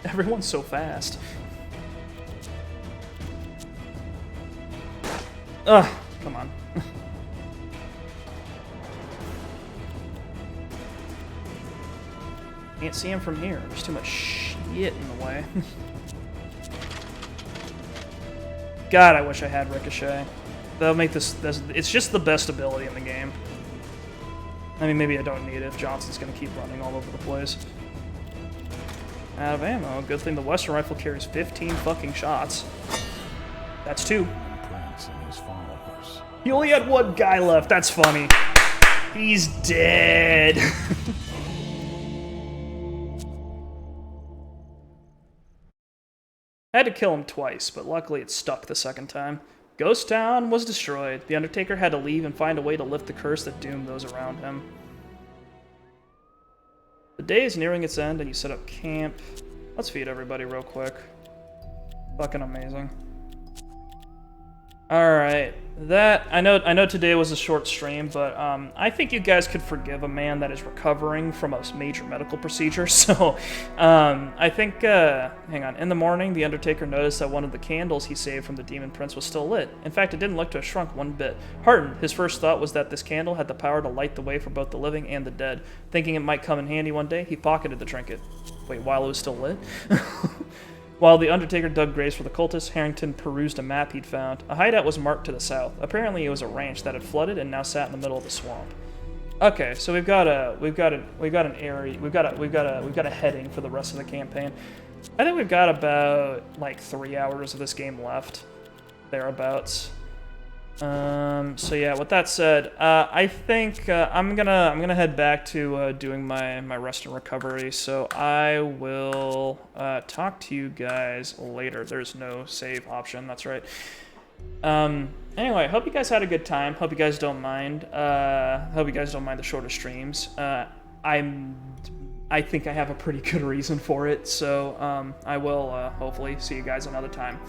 Everyone's so fast. Ugh, come on. Can't see him from here. There's too much shit in the way. God, I wish I had Ricochet. That'll make this... It's just the best ability in the game. I mean, maybe I don't need it if Johnson's going to keep running all over the place. Out of ammo. Good thing the Western rifle carries 15 fucking shots. That's 2. Prince and his followers. He only had 1 guy left. That's funny. He's dead. I had to kill him twice, but luckily it stuck the second time. Ghost Town was destroyed. The Undertaker had to leave and find a way to lift the curse that doomed those around him. The day is nearing its end and you set up camp. Let's feed everybody real quick. Fucking amazing. Alright, I know today was a short stream, but I think you guys could forgive a man that is recovering from a major medical procedure, so I think, hang on, in the morning, the Undertaker noticed that one of the candles he saved from the Demon Prince was still lit. In fact, it didn't look to have shrunk one bit. Heartened, his first thought was that this candle had the power to light the way for both the living and the dead. Thinking it might come in handy one day, he pocketed the trinket. Wait, while it was still lit? While the Undertaker dug graves for the cultists, Harrington perused a map he'd found. A hideout was marked to the south. Apparently, it was a ranch that had flooded and now sat in the middle of the swamp. Okay, so we've got an area, we've got a heading for the rest of the campaign. I think we've got about like 3 hours of this game left, thereabouts. So yeah, with that said, I think I'm gonna head back to doing my rest and recovery. So I will talk to you guys later. There's no save option. That's right. Anyway, hope you guys had a good time. Hope you guys don't mind. Hope you guys don't mind the shorter streams. I think I have a pretty good reason for it. So I will hopefully see you guys another time.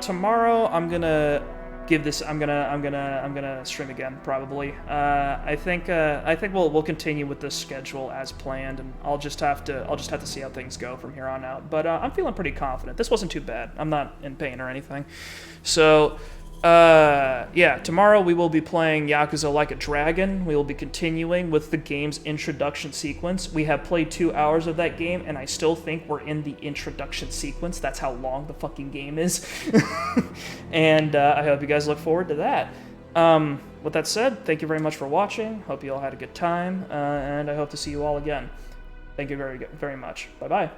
Tomorrow I'm gonna give this. I'm gonna stream again probably. I think we'll continue with this schedule as planned, and I'll just have to see how things go from here on out. But I'm feeling pretty confident. This wasn't too bad. I'm not in pain or anything. So yeah, tomorrow we will be playing Yakuza Like a Dragon. We will be continuing with the game's introduction sequence. We have played 2 hours of that game, and I still think we're in the introduction sequence. That's how long the fucking game is. And I hope you guys look forward to that. With that said, thank you very much for watching. Hope you all had a good time, and I hope to see you all again. Thank you very, very much. Bye-bye.